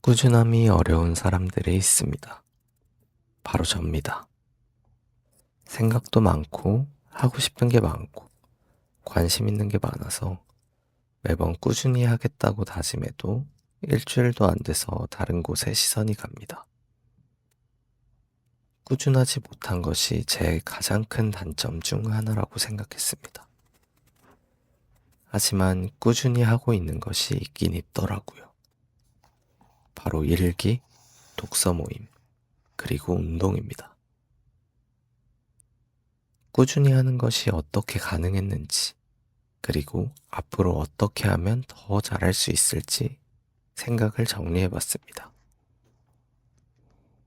꾸준함이 어려운 사람들이 있습니다. 바로 접니다. 생각도 많고, 하고 싶은 게 많고, 관심 있는 게 많아서 매번 꾸준히 하겠다고 다짐해도 일주일도 안 돼서 다른 곳에 시선이 갑니다. 꾸준하지 못한 것이 제 가장 큰 단점 중 하나라고 생각했습니다. 하지만 꾸준히 하고 있는 것이 있긴 있더라고요. 바로 일기, 독서 모임, 그리고 운동입니다. 꾸준히 하는 것이 어떻게 가능했는지, 그리고 앞으로 어떻게 하면 더 잘할 수 있을지 생각을 정리해 봤습니다.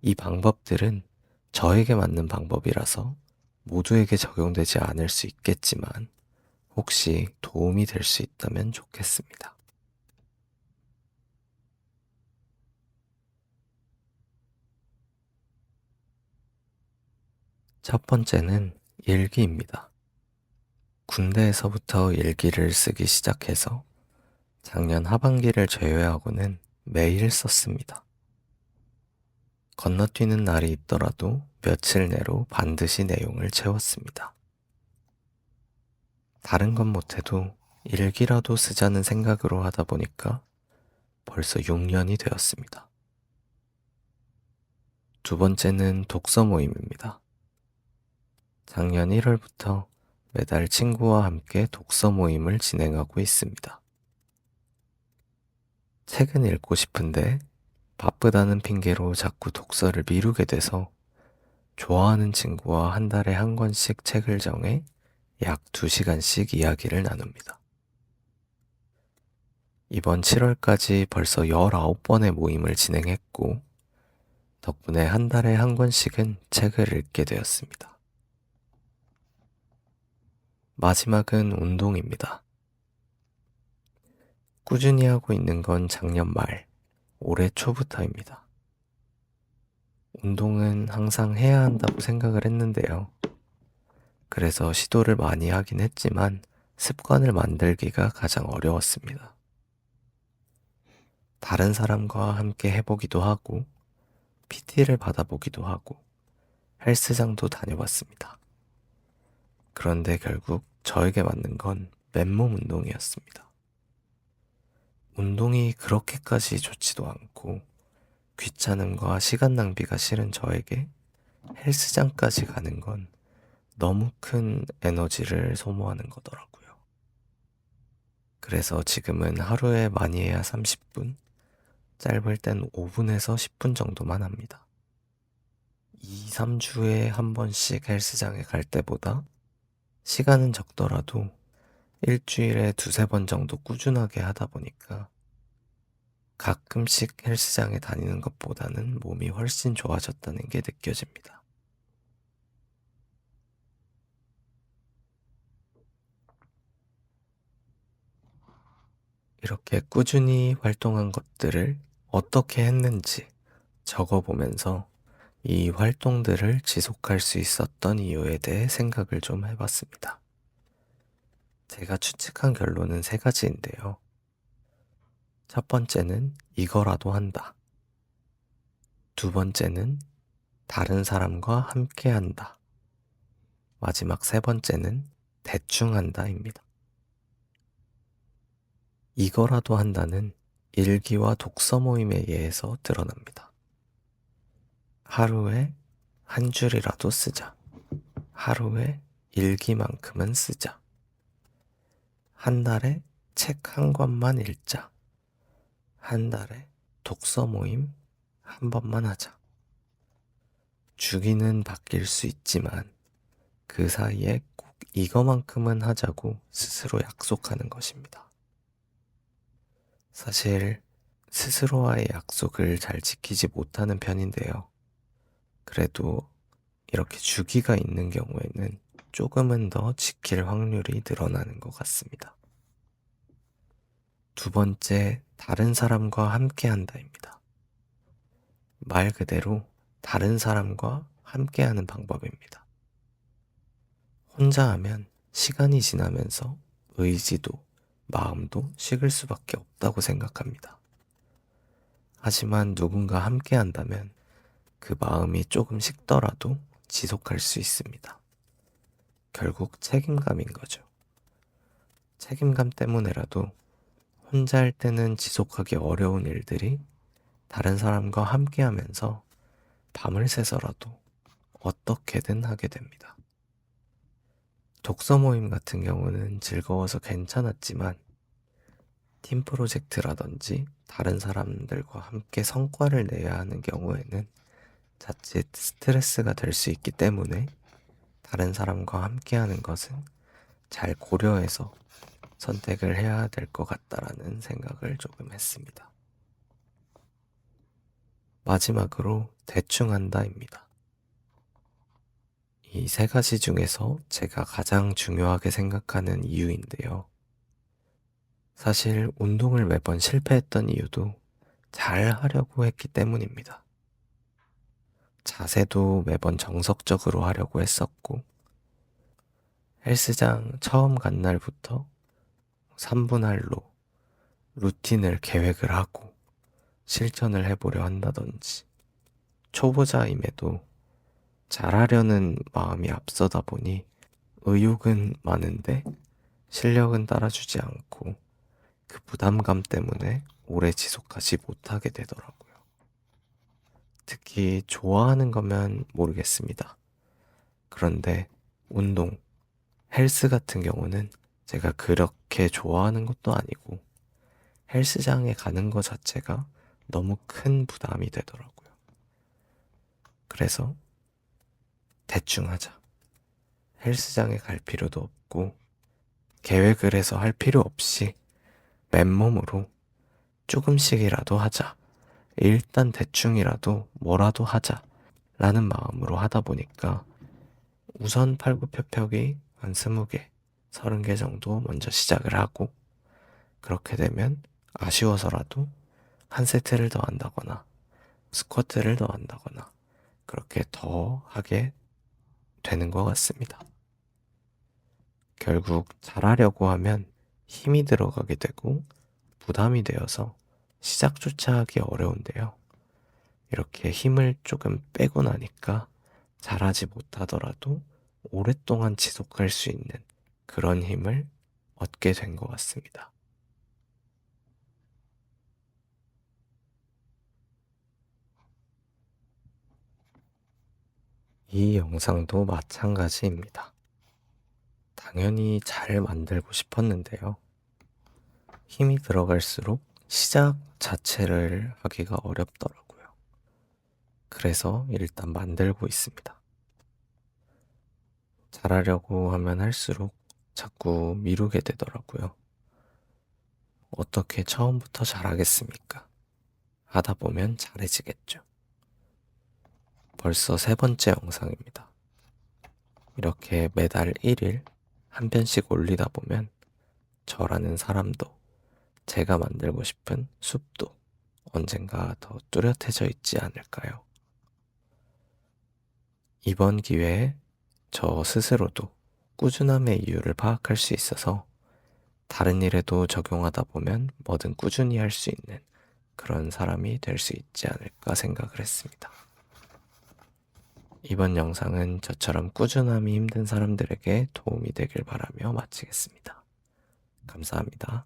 이 방법들은 저에게 맞는 방법이라서 모두에게 적용되지 않을 수 있겠지만 혹시 도움이 될 수 있다면 좋겠습니다. 첫 번째는 일기입니다. 군대에서부터 일기를 쓰기 시작해서 작년 하반기를 제외하고는 매일 썼습니다. 건너뛰는 날이 있더라도 며칠 내로 반드시 내용을 채웠습니다. 다른 건 못해도 일기라도 쓰자는 생각으로 하다 보니까 벌써 6년이 되었습니다. 두 번째는 독서 모임입니다. 작년 1월부터 매달 친구와 함께 독서 모임을 진행하고 있습니다. 책은 읽고 싶은데 바쁘다는 핑계로 자꾸 독서를 미루게 돼서 좋아하는 친구와 한 달에 한 권씩 책을 정해 약 2시간씩 이야기를 나눕니다. 이번 7월까지 벌써 19번의 모임을 진행했고, 덕분에 한 달에 한 권씩은 책을 읽게 되었습니다. 마지막은 운동입니다. 꾸준히 하고 있는 건 작년 말, 올해 초부터입니다. 운동은 항상 해야 한다고 생각을 했는데요. 그래서 시도를 많이 하긴 했지만 습관을 만들기가 가장 어려웠습니다. 다른 사람과 함께 해보기도 하고, PT를 받아보기도 하고, 헬스장도 다녀봤습니다. 그런데 결국 저에게 맞는 건 맨몸 운동이었습니다. 운동이 그렇게까지 좋지도 않고 귀찮음과 시간 낭비가 싫은 저에게 헬스장까지 가는 건 너무 큰 에너지를 소모하는 거더라고요. 그래서 지금은 하루에 많이 해야 30분, 짧을 땐 5분에서 10분 정도만 합니다. 2, 3주에 한 번씩 헬스장에 갈 때보다 시간은 적더라도 일주일에 두세 번 정도 꾸준하게 하다 보니까 가끔씩 헬스장에 다니는 것보다는 몸이 훨씬 좋아졌다는 게 느껴집니다. 이렇게 꾸준히 활동한 것들을 어떻게 했는지 적어보면서 이 활동들을 지속할 수 있었던 이유에 대해 생각을 좀 해봤습니다. 제가 추측한 결론은 세 가지인데요. 첫 번째는 이거라도 한다. 두 번째는 다른 사람과 함께 한다. 마지막 세 번째는 대충 한다입니다. 이거라도 한다는 일기와 독서 모임에 의해서 드러납니다. 하루에 한 줄이라도 쓰자. 하루에 일기만큼은 쓰자. 한 달에 책 한 권만 읽자. 한 달에 독서 모임 한 번만 하자. 주기는 바뀔 수 있지만 그 사이에 꼭 이거만큼은 하자고 스스로 약속하는 것입니다. 사실 스스로와의 약속을 잘 지키지 못하는 편인데요. 그래도 이렇게 주기가 있는 경우에는 조금은 더 지킬 확률이 늘어나는 것 같습니다. 두 번째, 다른 사람과 함께 한다입니다. 말 그대로 다른 사람과 함께 하는 방법입니다. 혼자 하면 시간이 지나면서 의지도 마음도 식을 수밖에 없다고 생각합니다. 하지만 누군가 함께 한다면 그 마음이 조금 식더라도 지속할 수 있습니다. 결국 책임감인 거죠. 책임감 때문에라도 혼자 할 때는 지속하기 어려운 일들이 다른 사람과 함께 하면서 밤을 새서라도 어떻게든 하게 됩니다. 독서 모임 같은 경우는 즐거워서 괜찮았지만 팀 프로젝트라든지 다른 사람들과 함께 성과를 내야 하는 경우에는 자칫 스트레스가 될 수 있기 때문에 다른 사람과 함께 하는 것은 잘 고려해서 선택을 해야 될 것 같다라는 생각을 조금 했습니다. 마지막으로 대충 한다입니다. 이 세 가지 중에서 제가 가장 중요하게 생각하는 이유인데요. 사실 운동을 매번 실패했던 이유도 잘 하려고 했기 때문입니다. 자세도 매번 정석적으로 하려고 했었고, 헬스장 처음 간 날부터 3분 할로 루틴을 계획을 하고 실천을 해보려 한다든지, 초보자임에도 잘하려는 마음이 앞서다 보니 의욕은 많은데 실력은 따라주지 않고 그 부담감 때문에 오래 지속하지 못하게 되더라고요. 특히 좋아하는 거면 모르겠습니다. 그런데 운동, 헬스 같은 경우는 제가 그렇게 좋아하는 것도 아니고 헬스장에 가는 것 자체가 너무 큰 부담이 되더라고요. 그래서 대충 하자. 헬스장에 갈 필요도 없고 계획을 해서 할 필요 없이 맨몸으로 조금씩이라도 하자. 일단 대충이라도 뭐라도 하자. 라는 마음으로 하다 보니까 우선 팔굽혀펴기 한 20개, 30개 정도 먼저 시작을 하고 그렇게 되면 아쉬워서라도 한 세트를 더 한다거나 스쿼트를 더 한다거나 그렇게 더 하게 되는 것 같습니다. 결국 잘하려고 하면 힘이 들어가게 되고 부담이 되어서 시작조차 하기 어려운데요. 이렇게 힘을 조금 빼고 나니까 잘하지 못하더라도 오랫동안 지속할 수 있는 그런 힘을 얻게 된 것 같습니다. 이 영상도 마찬가지입니다. 당연히 잘 만들고 싶었는데요. 힘이 들어갈수록 시작 자체를 하기가 어렵더라고요. 그래서 일단 만들고 있습니다. 잘하려고 하면 할수록 자꾸 미루게 되더라고요. 어떻게 처음부터 잘하겠습니까? 하다 보면 잘해지겠죠. 벌써 세 번째 영상입니다. 이렇게 매달 1일 한 편씩 올리다 보면 저라는 사람도 제가 만들고 싶은 숲도 언젠가 더 뚜렷해져 있지 않을까요? 이번 기회에 저 스스로도 꾸준함의 이유를 파악할 수 있어서 다른 일에도 적용하다 보면 뭐든 꾸준히 할 수 있는 그런 사람이 될 수 있지 않을까 생각을 했습니다. 이번 영상은 저처럼 꾸준함이 힘든 사람들에게 도움이 되길 바라며 마치겠습니다. 감사합니다.